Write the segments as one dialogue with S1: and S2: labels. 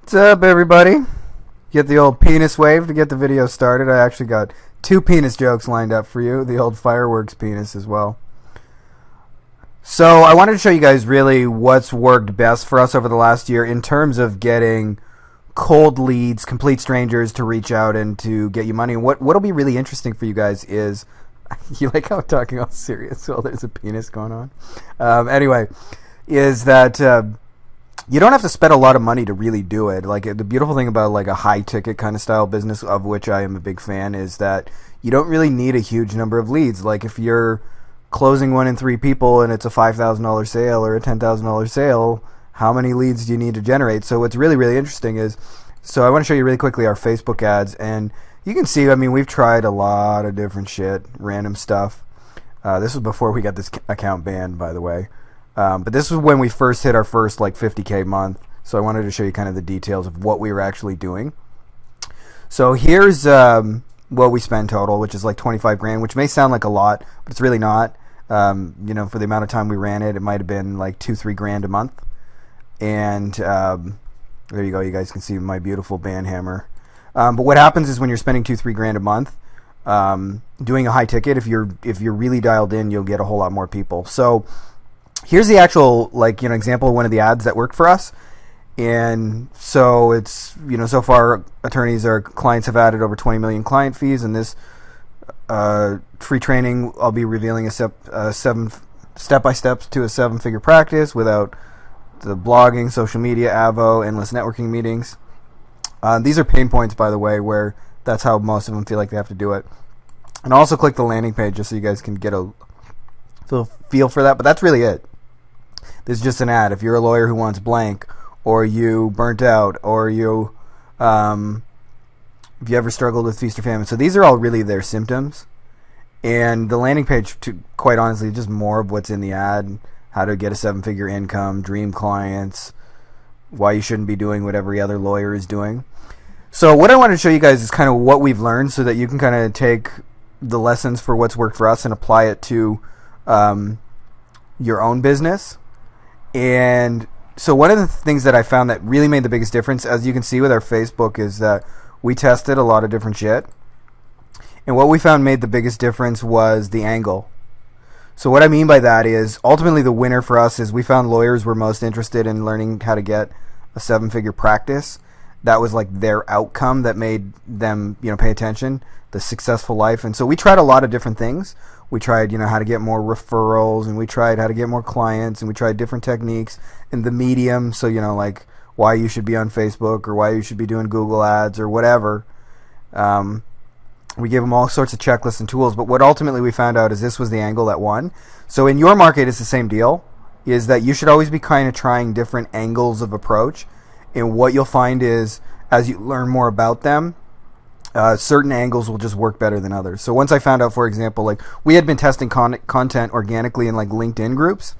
S1: What's up, everybody? Get the old penis wave to get the video started. I actually got two penis jokes lined up for you. The old fireworks penis as well. So I wanted to show you guys really what's worked best for us over the last year in terms of getting cold leads, complete strangers to reach out and to get you money. And what'll be really interesting for you guys is, you like how I'm talking all serious while there's a penis going on? Anyway, is that you don't have to spend a lot of money to really do it. Like, the beautiful thing about like a high ticket kind of style business, of which I am a big fan, is that you don't really need a huge number of leads. Like, if you're closing 1 in 3 people and it's a $5,000 sale or a $10,000 sale, how many leads do you need to generate? So what's really, really interesting is, so I want to show you really quickly our Facebook ads, and you can see, I mean, we've tried a lot of different shit, random stuff. This was before we got this account banned, by the way. But this was when we first hit our first like 50K month. So I wanted to show you kind of the details of what we were actually doing. So here's what we spend total, which is like 25 grand, which may sound like a lot, but it's really not. You know, for the amount of time we ran it, it might have been like 2-3 grand a month. And there you go. You guys can see my beautiful band hammer. But what happens is when you're spending 2-3 grand a month, doing a high ticket, if you're really dialed in, you'll get a whole lot more people. So here's the actual, like, you know, example of one of the ads that worked for us. And so it's, you know, so far attorneys or clients have added over 20 million client fees. And this free training, I'll be revealing a step-by-steps to a 7-figure practice without the blogging, social media, AVO, endless networking meetings. These are pain points, by the way, where that's how most of them feel like they have to do it. And also click the landing page just so you guys can get a little feel for that. But that's really it. This is just an ad. If you're a lawyer who wants blank, or you burnt out, or you, if you ever struggled with feast or famine. So these are all really their symptoms. And the landing page, quite honestly, is just more of what's in the ad. How to get a 7-figure income, dream clients, why you shouldn't be doing what every other lawyer is doing. So what I wanted to show you guys is kind of what we've learned so that you can kind of take the lessons for what's worked for us and apply it to your own business. And so one of the things that I found that really made the biggest difference, as you can see with our Facebook, is that we tested a lot of different shit. And what we found made the biggest difference was the angle. So what I mean by that is, ultimately the winner for us is we found lawyers were most interested in learning how to get a 7-figure practice. That was like their outcome that made them, you know, pay attention, the successful life. And so we tried a lot of different things. We tried, you know, how to get more referrals, and we tried how to get more clients, and we tried different techniques in the medium. So, you know, like why you should be on Facebook or why you should be doing Google ads or whatever. We gave them all sorts of checklists and tools, but what ultimately we found out is this was the angle that won. So in your market, it's the same deal, is that you should always be kind of trying different angles of approach. And what you'll find is, as you learn more about them, certain angles will just work better than others. So once I found out, for example, like we had been testing content organically in like LinkedIn groups,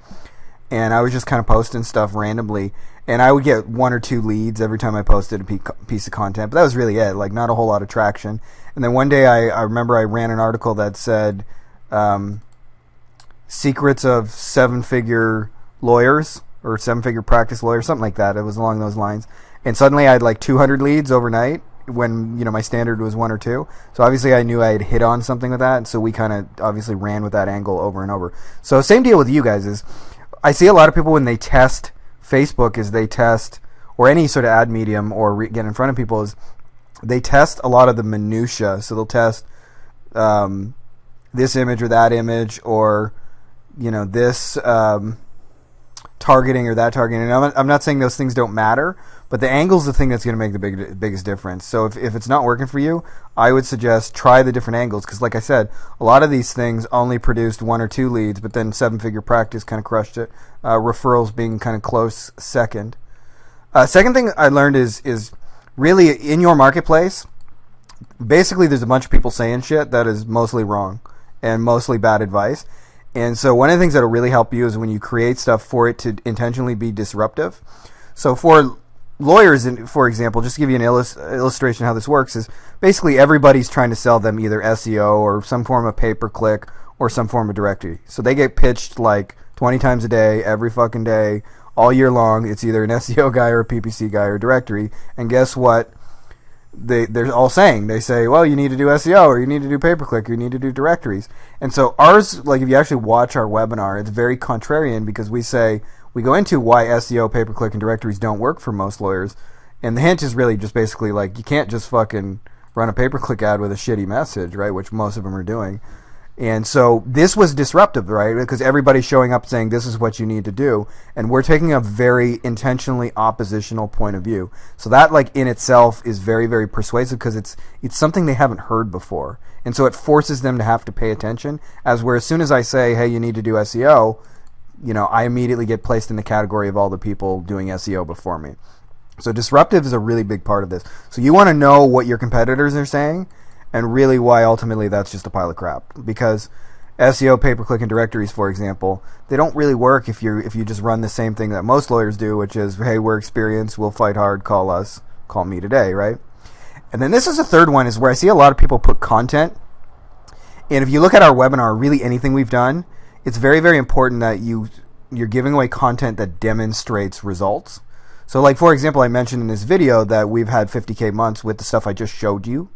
S1: and I was just kind of posting stuff randomly, and I would get 1 or 2 leads every time I posted a piece of content, but that was really it, like not a whole lot of traction. And then one day I remember I ran an article that said secrets of 7-figure lawyers or 7-figure practice lawyers, something like that. It was along those lines. And suddenly I had like 200 leads overnight when, you know, my standard was 1 or 2. So obviously I knew I had hit on something with that. And so we kind of obviously ran with that angle over and over. So same deal with you guys is, I see a lot of people when they test Facebook is they test, or any sort of ad medium or get in front of people, is they test a lot of the minutia. So they'll test this image or that image, or, you know, this targeting or that targeting. And I'm not saying those things don't matter, but the angle's the thing that's going to make the biggest difference. So if it's not working for you, I would suggest try the different angles, because like I said, a lot of these things only produced 1 or 2 leads, but then 7-figure practice kind of crushed it. Referrals being kind of close second. Second thing I learned is really in your marketplace, basically there's a bunch of people saying shit that is mostly wrong and mostly bad advice. And so one of the things that will really help you is when you create stuff for it to intentionally be disruptive. So for lawyers, for example, just to give you an illustration of how this works, is basically everybody's trying to sell them either SEO or some form of pay-per-click or some form of directory. So they get pitched like 20 times a day, every fucking day, all year long. It's either an SEO guy or a PPC guy or a directory. And guess what? They're all saying, they say, well, you need to do SEO, or you need to do pay-per-click, or you need to do directories. And so ours, like if you actually watch our webinar, it's very contrarian, because we go into why SEO, pay-per-click, and directories don't work for most lawyers. And the hint is really just basically like, you can't just fucking run a pay-per-click ad with a shitty message, right? Which most of them are doing. And so this was disruptive, right? Because everybody's showing up saying this is what you need to do, and we're taking a very intentionally oppositional point of view. So that, like, in itself is very, very persuasive, because it's something they haven't heard before, and so it forces them to have to pay attention. As soon as I say, hey, you need to do SEO, I immediately get placed in the category of all the people doing SEO before me. So disruptive is a really big part of this. So you want to know what your competitors are saying, and really why ultimately that's just a pile of crap. Because SEO, pay-per-click, and directories, for example, they don't really work if you just run the same thing that most lawyers do, which is, hey, we're experienced, we'll fight hard, call us, call me today, right? And then this is the third one, is where I see a lot of people put content. And if you look at our webinar, really anything we've done, it's very, very important that you're giving away content that demonstrates results. So like, for example, I mentioned in this video that we've had 50K months with the stuff I just showed you.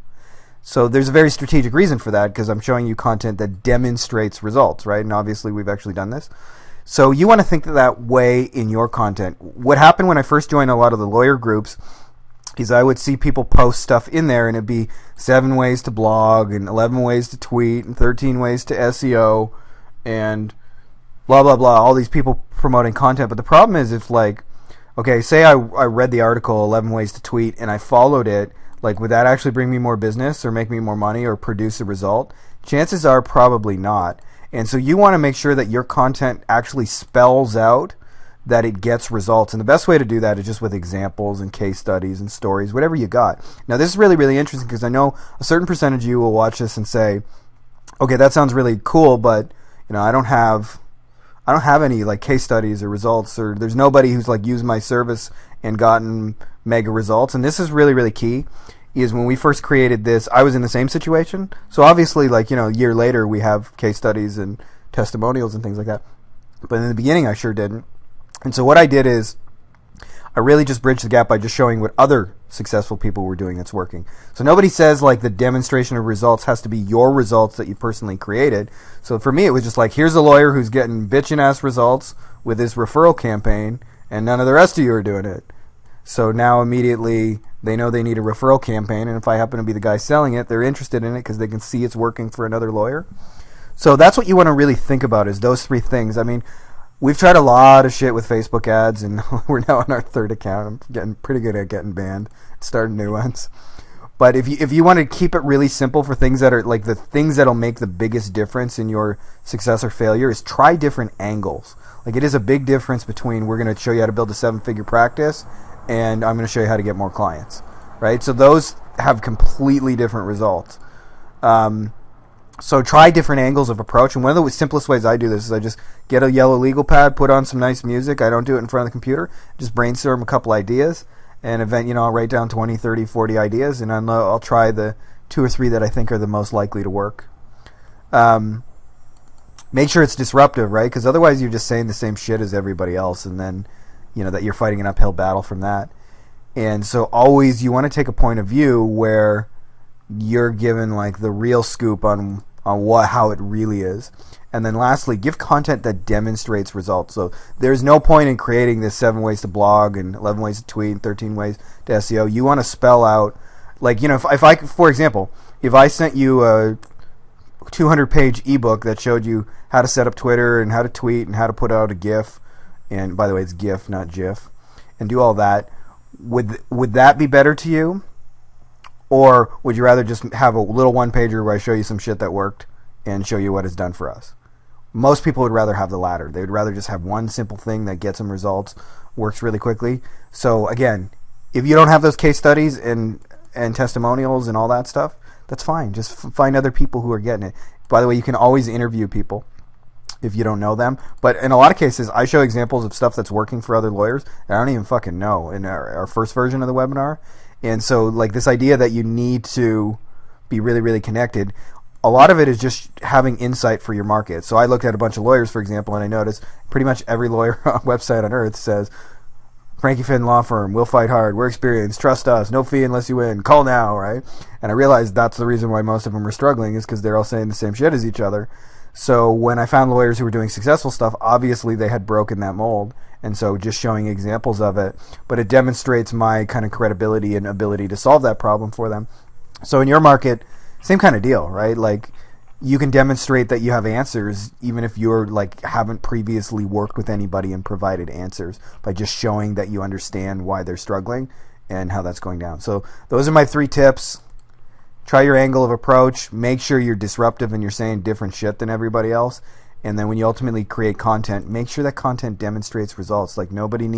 S1: So there's a very strategic reason for that, because I'm showing you content that demonstrates results, right? And obviously we've actually done this. So you want to think that way in your content. What happened when I first joined a lot of the lawyer groups is I would see people post stuff in there, and it'd be 7 ways to blog, and 11 ways to tweet, and 13 ways to SEO, and blah, blah, blah, all these people promoting content. But the problem is, if like, okay, say I read the article 11 ways to tweet and I followed it, like, would that actually bring me more business or make me more money or produce a result? Chances are probably not. And so you want to make sure that your content actually spells out that it gets results. And the best way to do that is just with examples and case studies and stories, whatever you got. Now, this is really, really interesting, because I know a certain percentage of you will watch this and say, okay, that sounds really cool, but I don't have any like case studies or results, or there's nobody who's like used my service and gotten mega results. And this is really, really key, is when we first created this, I was in the same situation. So obviously, like, a year later we have case studies and testimonials and things like that. But in the beginning I sure didn't. And so what I did is I really just bridged the gap by just showing what other successful people were doing that's working. So nobody says like the demonstration of results has to be your results that you personally created. So for me, it was just like, here's a lawyer who's getting bitchin' ass results with his referral campaign, and none of the rest of you are doing it. So now immediately they know they need a referral campaign, and if I happen to be the guy selling it, they're interested in it because they can see it's working for another lawyer. So that's what you want to really think about, is those 3 things. I mean, we've tried a lot of shit with Facebook ads, and we're now on our 3rd account. I'm getting pretty good at getting banned, starting new ones. But if you want to keep it really simple for things that are like the things that'll make the biggest difference in your success or failure, is try different angles. Like, it is a big difference between, we're going to show you how to build a 7-figure practice, and I'm going to show you how to get more clients, right? So those have completely different results. So try different angles of approach. And one of the simplest ways I do this is I just get a yellow legal pad, put on some nice music. I don't do it in front of the computer. Just brainstorm a couple ideas, and I'll write down 20, 30, 40 ideas, and I'll try the 2 or 3 that I think are the most likely to work. Make sure it's disruptive, right? Because otherwise you're just saying the same shit as everybody else, and then that you're fighting an uphill battle from that. And so always you want to take a point of view where you're given like the real scoop on how it really is. And then lastly, give content that demonstrates results. So there's no point in creating this 7 ways to blog and 11 ways to tweet and 13 ways to SEO. You want to spell out, like, if I, for example, if I sent you a 200-page ebook that showed you how to set up Twitter and how to tweet and how to put out a GIF, and by the way, it's GIF, not GIF, and do all that, would that be better to you? Or would you rather just have a little 1-pager where I show you some shit that worked and show you what it's done for us? Most people would rather have the latter. They would rather just have one simple thing that gets them results, works really quickly. So again, if you don't have those case studies and testimonials and all that stuff, that's fine. Just find other people who are getting it. By the way, you can always interview people if you don't know them. But in a lot of cases, I show examples of stuff that's working for other lawyers that I don't even fucking know in our first version of the webinar. And so, like, this idea that you need to be really, really connected, a lot of it is just having insight for your market. So I looked at a bunch of lawyers, for example, and I noticed pretty much every lawyer website on earth says, Frankie Finn Law Firm, we'll fight hard, we're experienced, trust us, no fee unless you win, call now, right? And I realized that's the reason why most of them are struggling, is because they're all saying the same shit as each other. So when I found lawyers who were doing successful stuff, obviously they had broken that mold. And so just showing examples of it, but it demonstrates my kind of credibility and ability to solve that problem for them. So in your market, same kind of deal, right? Like, you can demonstrate that you have answers even if you're like haven't previously worked with anybody and provided answers, by just showing that you understand why they're struggling and how that's going down. So those are my 3 tips. Try your angle of approach. Make sure you're disruptive and you're saying different shit than everybody else. And then when you ultimately create content, make sure that content demonstrates results. Like, nobody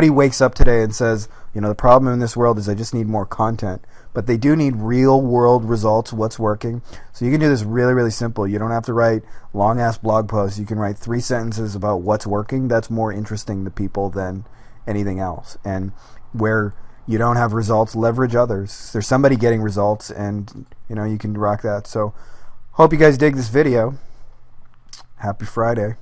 S1: wakes up today and says, the problem in this world is I just need more content. But they do need real world results, what's working. So you can do this really, really simple. You don't have to write long ass blog posts. You can write 3 sentences about what's working. That's more interesting to people than anything else. And where you don't have results, leverage others. There's somebody getting results, and you can rock that. So hope you guys dig this video. Happy Friday.